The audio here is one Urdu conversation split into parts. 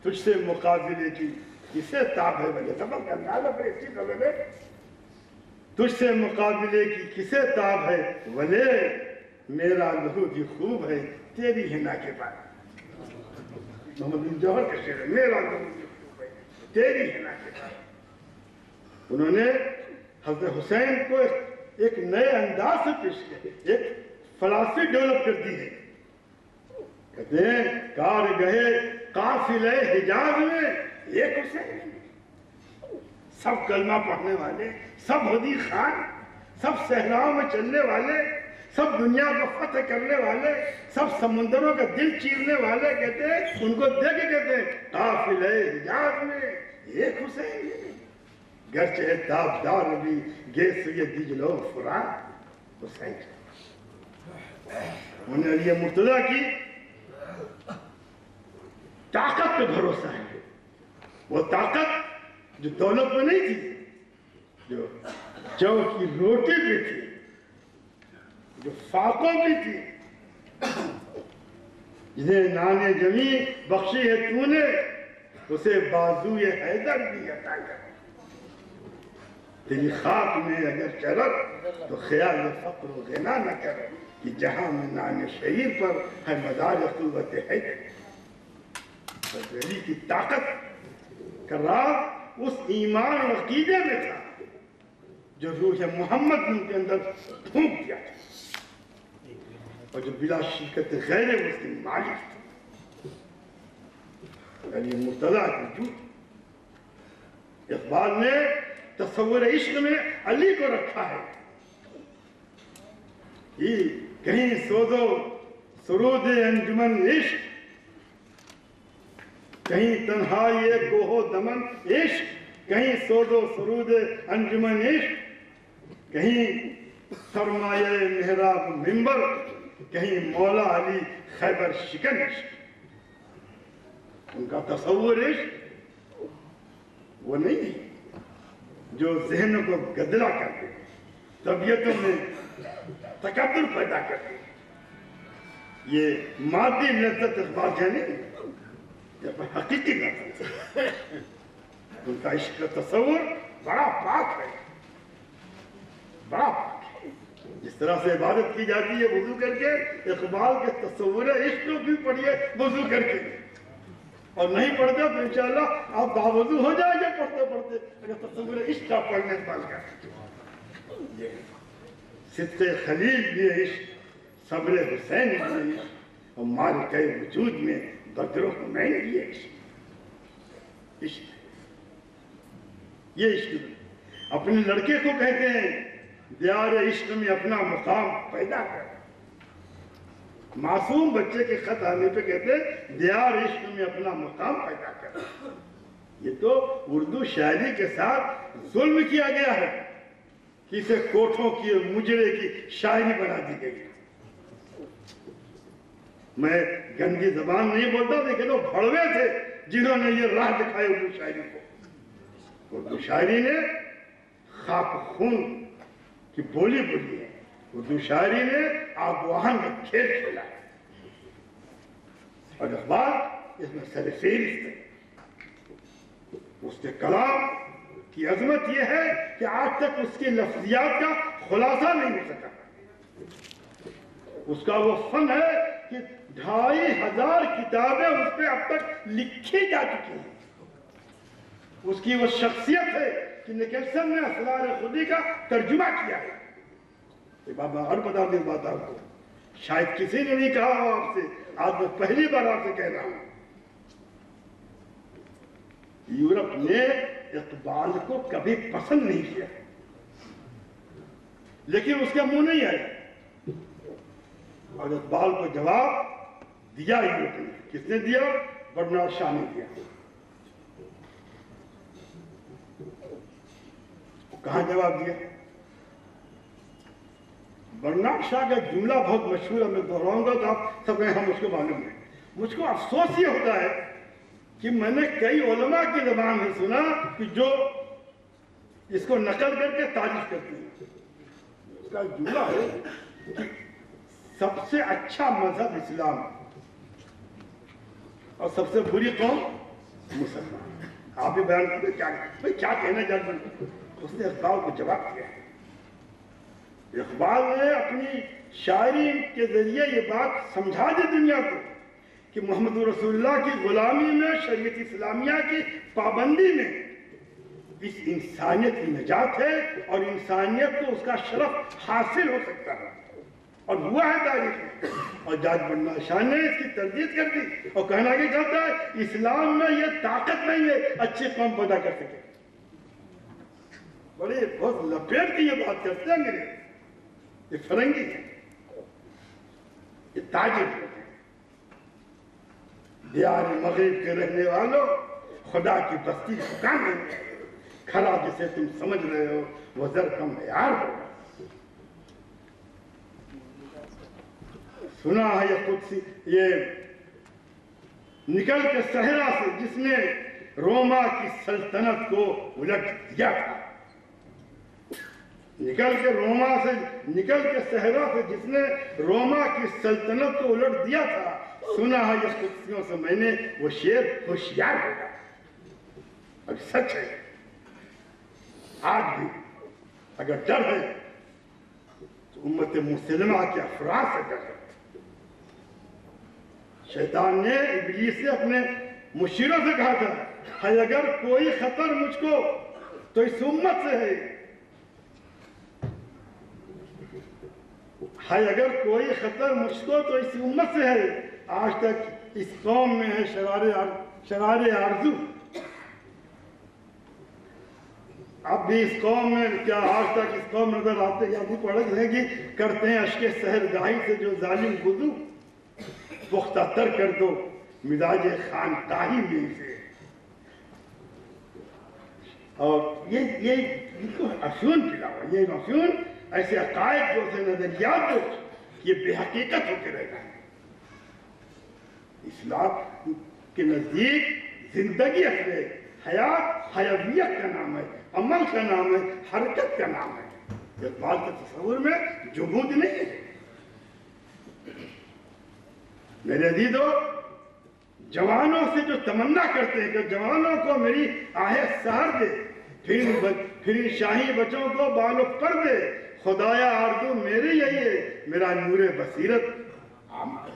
تجھ سے مقابلے کی کسے تاب ہے ولی سبق کا اندازہ پر اسی قبل ہے تجھ سے مقابلے کی کسے تاب ہے ولی میرا لہو بھی خوب ہے تیری ہنا کے بعد محمد بن جوہر کا شعر ہے میرا لہو بھی خوب ہے تیری ہنا کے بعد انہوں نے حضرت حسین کو ایک نئے انداز سے پیش کیا ایک فلسفی ڈیولپ کر دی ہے کہتے ہیں کار گئے قافلے حجاز میں ایک حسین سب کلمہ پڑھنے والے سب ہدی خان سب صحراؤں میں چلنے والے سب دنیا کو فتح کرنے والے سب سمندروں کا دل چیرنے والے کہتے ہیں ان کو دیکھ کے کہتے ہیں قافلے حجاز میں ایک حسین گرچہ تابدار بھی گے سوی دجل و فرات حسین انہوں نے علی مرتضیٰ کی طاقت پہ بھروسہ ہے وہ طاقت جو دولت میں نہیں تھی جو جو کی روٹی پہ تھی جو فاقوں پہ تھی جنہیں نان جمی بخشی ہے تو نے اسے بازوی حیدر بھی عطا کر تیری خاک میں اگر شرط تو خیال فقر و غنا نہ کرے کہ جہاں میں نان شہیر پر ہے مدار قوت حیدر علی کی طاقت کا راز اس ایمان و عقیدے میں تھا جو روح محمد نے ان کے اندر پھونک دیا تھا اور جو بلا شرکت غیر اس کی مالک تھا علی مرتضیٰ کی جھوٹ اقبال نے تصور عشق میں علی کو رکھا ہے یہ کہیں سوزو سرود انجمن عشق کہیں تنہائی کوہ دمن عشق کہیں سوزو سرود انجمن عشق کہیں سرمایہ محراب منبر کہیں مولا علی خیبر شکن عشق ان کا تصور عشق وہ نہیں ہے جو ذہنوں کو گدلا کر دے طبیعتوں میں تکبر پیدا کر دے یہ مادی لذت اقبال جانے یا پر حقیقی لذت ان کا عشق کا تصور بڑا پاک ہے بڑا پاک ہے جس طرح سے عبادت کی جاتی ہے وضو کر کے اقبال کے تصور عشق کو بھی پڑھیے وضو کر کے اور نہیں پڑھتے تو انشاءاللہ آپ باوضو ہو جائیں گے پڑھتے پڑھتے اگر تصور عشق کا پڑھنے پال کر صدق خلیل بھی عشق صبر حسین بھی عشق اور مالک وجود میں بدر و حنین بھی عشق عشق یہ عشق اپنے لڑکے کو کہتے ہیں دیار عشق میں اپنا مقام پیدا کر معصوم بچے کے خط آنے پہ کہتے ہیں دیار عشق میں اپنا مقام پیدا کر یہ تو اردو شاعری کے ساتھ ظلم کیا گیا ہے کہ اسے کوٹھوں کی مجرے کی شاعری بنا دی گئی میں گندی زبان نہیں بولتا لیکن وہ بھڑوے تھے جنہوں نے یہ راہ دکھائی اردو شاعری کو اردو شاعری نے خاک خون کی بولی بولی ہے اردو شاعری نے آب و آہن کا کھیل کھیلا ہے اور اقبال اس میں سر فہرست ہے اس کے کلام کی عظمت یہ ہے کہ آج تک اس کی لفظیات کا خلاصہ نہیں ہو سکا اس کا وہ فن ہے کہ 2500 کتابیں اس پہ اب تک لکھی جا چکی ہیں اس کی وہ شخصیت ہے کہ نکلسن نے اسرار خودی کا ترجمہ کیا ہے بابا اور بتا دیں بات آپ کو شاید کسی نے نہیں کہا ہو آپ سے آج میں پہلی بار آپ سے کہہ رہا ہوں یورپ نے اقبال کو کبھی پسند نہیں کیا لیکن اس کا منہ نہیں آیا اور اقبال کو جواب دیا یورپ نے کس نے دیا برنارڈ شاہ نے دیا کہاں جواب دیا برنارڈ شاہ کا جملہ بہت مشہور ہے میں دہراؤں گا تو آپ سب ہم اس کو معلوم ہیں مجھ کو افسوس یہ ہوتا ہے کہ میں نے کئی علماء کی زبان میں سنا کہ جو اس کو نقل کر کے تعریف کرتے ہیں اس کا جملہ ہے کہ سب سے اچھا مذہب اسلام اور سب سے بری قوم مسلمان. آپ بھی بیان کرتے کیا کہنا چاہتے ہیں. اس نے اقبال کو جواب دیا. اقبال نے اپنی شاعری کے ذریعے یہ بات سمجھا دی دنیا کو کہ محمد رسول اللہ کی غلامی میں، شریعت اسلامیہ کی پابندی میں اس انسانیت کی نجات ہے اور انسانیت کو اس کا شرف حاصل ہو سکتا ہے اور ہوا ہے تاریخ میں. اور جاج بننا شاہ نے اس کی تردید کر دی اور کہنا کہ چاہتا ہے اسلام میں یہ طاقت نہیں ہے اچھی قوم پیدا کر سکے. بڑے بہت لپیٹ کے یہ بات کرتے ہیں میرے. یہ فرنگی ہیں، یہ تاجر ہیں. دیار مغرب کے رہنے والوں، خدا کی بستی دکان ہے. کھڑا جسے تم سمجھ رہے ہو وہ زر کا معیار ہوگا. سنا ہے یہ قدسی، یہ نکل کے صحرا سے جس نے روما کی سلطنت کو الٹ دیا تھا. نکل کے صحرا سے جس نے روما کی سلطنت کو الٹ دیا تھا. سنا ہے یہ قدسیوں سے میں نے وہ شعر ہوشیار ہوگا. اور سچ ہے، آج بھی اگر ڈر ہے تو امت مسلمہ کے افراد سے ڈر ہے. شیطان نے ابلیس سے اپنے مشیروں سے کہا تھا ہے اگر کوئی خطر مجھ کو تو اس امت سے ہے. اگر کوئی خطر مجھ کو تو اس امت سے ہے. آج تک اس قوم میں ہے شرار آرزو. اب بھی اس قوم میں کیا آج تک اس قوم نظر آتے یا بھی پڑھتے ہیں کہ کرتے ہیں اشک سحرگاہی سے جو ظالم وضو. پختہ تر کر دو مزاج خانقاہی میں سے. اور یہ افیون پلاؤ، یہ افیون ایسے عقائد جو سے نظریات جو یہ بے حقیقت ہوتے رہتا ہے. اسلام کے نزدیک زندگی اصل حیات حیویت کا نام ہے، عمل کا نام ہے، حرکت کا نام ہے. اقبال کے تصور میں جمود نہیں ہے. میرے عزیزو، جوانوں سے جو تمنا کرتے ہیں کہ جوانوں کو میری آہ سہر دے، پھر شاہی بچوں کو بالو پر دے. خدایا آرزو میری یہی ہے، میرا نور بصیرت عام ہے.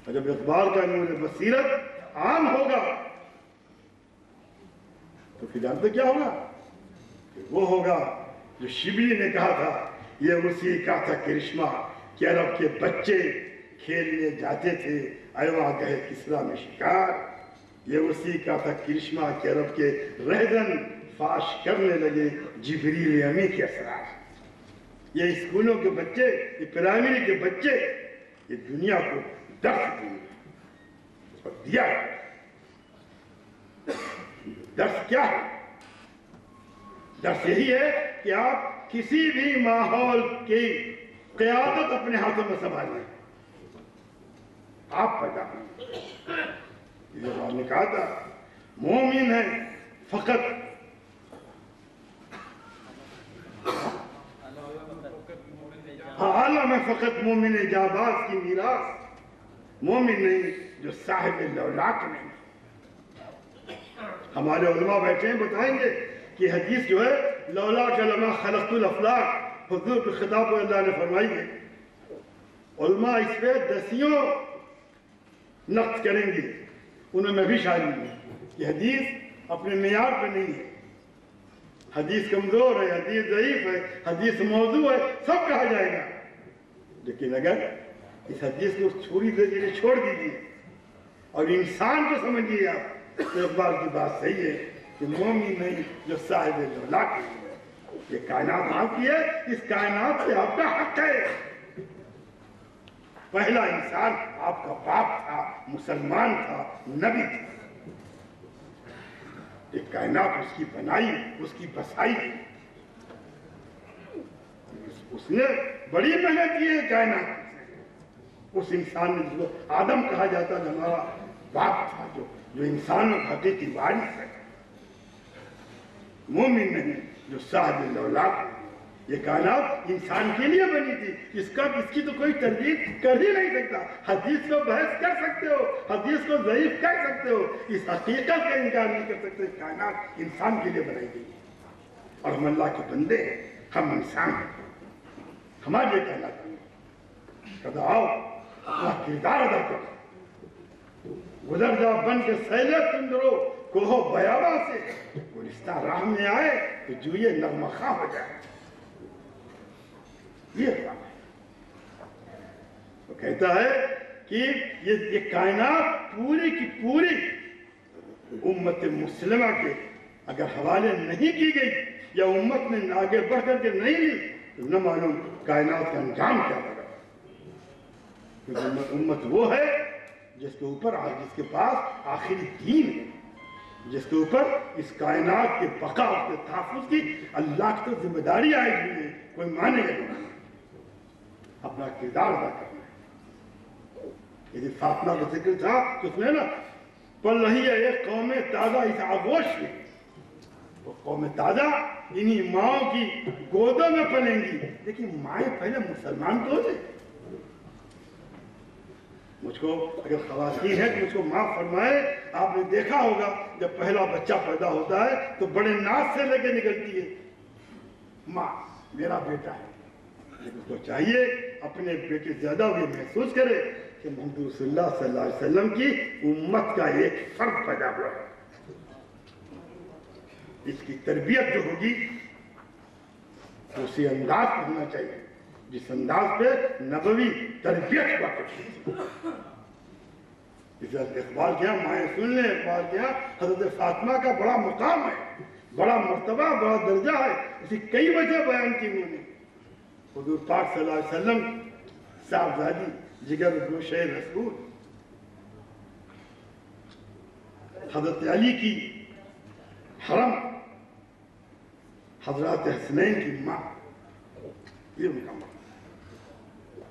اور جب اقبال کا نور بصیرت عام ہوگا تو پھر جانتے کیا ہوگا؟ کہ وہ ہوگا جو شبلی نے کہا تھا یہ اسی کا تھا کرشمہ کہ عرب کے بچے کھیلنے جاتے تھے ایواں گئے کسرا میں شکار. یہ اسی کا تھا کرشمہ کہ عرب کے رہزن فاش کرنے لگے جبریل امی کے اسرار. یہ اسکولوں کے بچے، یہ پرائمری کے بچے یہ دنیا کو درس دیں اور دیا. درس کیا ہے؟ درس یہی ہے کہ آپ کسی بھی ماحول کی قیادت اپنے ہاتھوں میں سنبھالیں. آپ پیدا کریں. یہ بات نے کہا تھا مومن ہے فقط عالم ہے فقط مومن جاباز کی میراث. مومن نہیں جو صاحب لولاک نہیں. ہمارے علماء بیٹھے ہیں بتائیں گے کہ حدیث جو ہے لولاک لما خلقت الافلاک حضور کے خطاب کو اللہ نے فرمائی ہے. علماء اس پہ دسیوں نقد کریں گے، انہیں میں بھی شامل ہوں کہ حدیث اپنے معیار پہ نہیں ہے. حدیث کمزور ہے، حدیث ضعیف ہے، حدیث موضوع ہے، سب کہا جائے گا. لیکن اگر اس حدیث کو چھوڑی دے کے چھوڑ دیجیے اور انسان کو سمجھیے آپ تو اقبال کی بات صحیح ہے کہ مومن نہیں جو صاحب لولاک ہے. یہ کائنات آپ کی ہے، اس کائنات سے آپ کا حق ہے. پہلا انسان آپ کا باپ تھا، مسلمان تھا، نبی تھا. یہ کائنات اس کی بنائی، اس کی بسائی. اس نے بڑی محنت کی ہے کائنات. اس انسان نے جس کو آدم کہا جاتا جو ہمارا باپ تھا، جو انسانوں کا حقیقی وارث ہے. مومن نہیں جو صاحب لولاک ہے. یہ کائنات انسان کے لیے بنی تھی، اس کی تو کوئی تردید کر ہی نہیں سکتا۔ حدیث کو بحث کر سکتے ہو، حدیث کو ضعیف کر سکتے ہو، اس حقیقت کا انکار نہیں کر سکتے۔ کائنات انسان کے لیے بنائی گئی اور ہم اللہ کے بندے ہیں، ہم انسان ہیں، ہمارے لیے کائنات بنی۔ کہتا آؤ اپنا کردار ادا کرو، گزر جا بن کے سیلے تندرو کوہ بیاباں سے، گلستہ راہ میں آئے تو جوئے نغمہ خواہ ہو جائے۔ یہ ہے وہ کہتا ہے کہ یہ کائنات پوری کی پوری امت مسلمہ کے اگر حوالے نہیں کی گئی یا امت نے آگے بڑھ کر کے نہیں لی تو نہ معلوم کائنات کا انجام کیا ہوگا۔ کیونکہ امت وہ ہے جس کے پاس آخری دین ہے، جس کے اوپر اس کائنات کے بقا اور کے تحفظ کی اللہ کی تو ذمہ داری آئی ہوئی ہے، کوئی مانے گا نہیں، اپنا کردار ادا کرنا ہے۔ یہ فاطمہ کا ذکر تھا کہ اس میں نا پل رہی ہے ایک قوم تازہ اس آغوش میں، وہ قوم تازہ انہی ماؤں کی گودوں میں پلیں گی، لیکن مائیں پہلے مسلمان تو ہو جائے۔ مجھ کو اگر خواتین ہے تو مجھ کو معاف فرمائے، آپ نے دیکھا ہوگا جب پہلا بچہ پیدا ہوتا ہے تو بڑے ناز سے لے کے نکلتی ہے، ماں میرا بیٹا ہے، لیکن اس کو چاہیے اپنے بیٹے زیادہ وہ محسوس کرے کہ محمد رسول اللہ صلی اللہ علیہ وسلم کی امت کا ایک فرد پیدا ہوا ہے۔ اس کی تربیت جو ہوگی اسی انداز پہ ہونا چاہیے جس انداز پہ نبوی تربیت ہوا کرتی تھی۔ اس اقبال کیا مائیں سن لیں، اقبال کیا حضرت فاطمہ کا بڑا مقام ہے، بڑا مرتبہ، بڑا درجہ ہے، اسی کئی وجہ بیان کی انہوں نے۔ حضور پاک صلی اللہ علیہ وسلم صاحبزادی جگر گوشہ رسول، حضرت علی کی حرم، حضرات حسنین کی ماں، یہ ان کا ماں،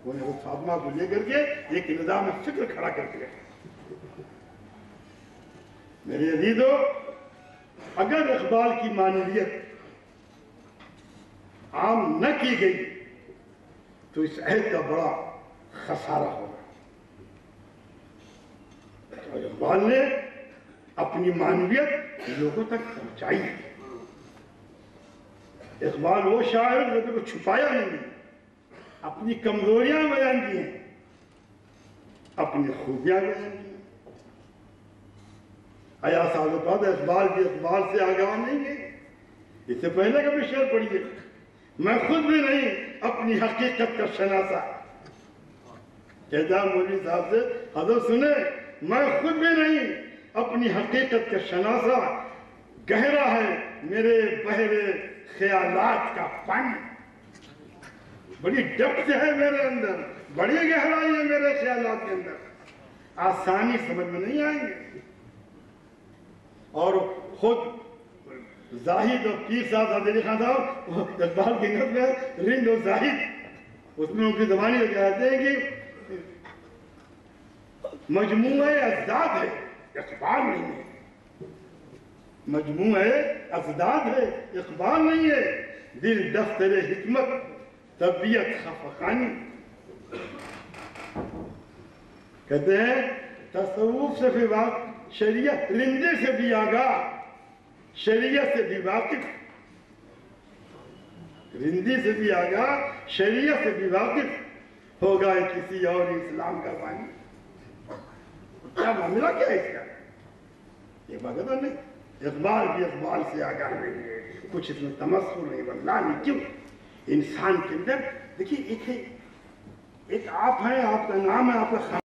وہ نے حضرت فاطمہ کو لے کر کے ایک نظام فکر کھڑا کر دیا۔ میرے عزیزو، اگر اقبال کی معنویت عام نہ کی گئی تو اس عہد کا بڑا خسارہ ہوگا۔ اور اقبال نے اپنی معنویت لوگوں تک پہنچائی ہے۔ اقبال وہ شاعر جو کو چھپایا نہیں، اپنی کمزوریاں بیان کی ہیں، اپنی خوبیاں بیان کی ہیں۔ آیا سعادت اقبال بھی اقبال سے آگاہ نہیں ہے؟ اس سے پہلے کبھی شعر پڑھیے، میں خود بھی نہیں اپنی حقیقت کا شناسا، کہتا مولوی صاحب سے حضرت سنے، میں خود بھی نہیں اپنی حقیقت کا شناسا، گہرا ہے میرے بحر خیالات کا پانی، بڑی ڈپتھ ہے میرے اندر، بڑی گہرائی ہے میرے خیالات کے اندر، آسانی سمجھ میں نہیں آئیں گے۔ اور خود زاہد اور پیر صاحب علی خان صاحب اقبال کی نظم میں رند و زاہد، اس میں ان کی زبانی میں کہتے ہیں کہ مجموعہ ازداد ہے، اقبال نہیں ہے، مجموعہ ازداد ہے، اقبال نہیں ہے، دل دفتر حکمت طبیعت خفقانی۔ کہتے ہیں تصوف سے بھی واقف، شریعت رندے سے بھی آگاہ، شریعت سے بھی واقف، رندی سے بھی آگاہ، شریعت سے بھی واقف، ہوگا کسی اور اسلام کا بانی۔ کیا معاملہ کیا ہے اس کا؟ یہ بغدہ نہیں، اقبال بھی اقبال سے آگاہ نہیں ہے، کچھ اس میں تمسخر نہیں، واللہ نہیں۔ کیوں؟ انسان کے اندر دیکھیے ایک آپ ہیں، آپ کا نام ہے، آپ کا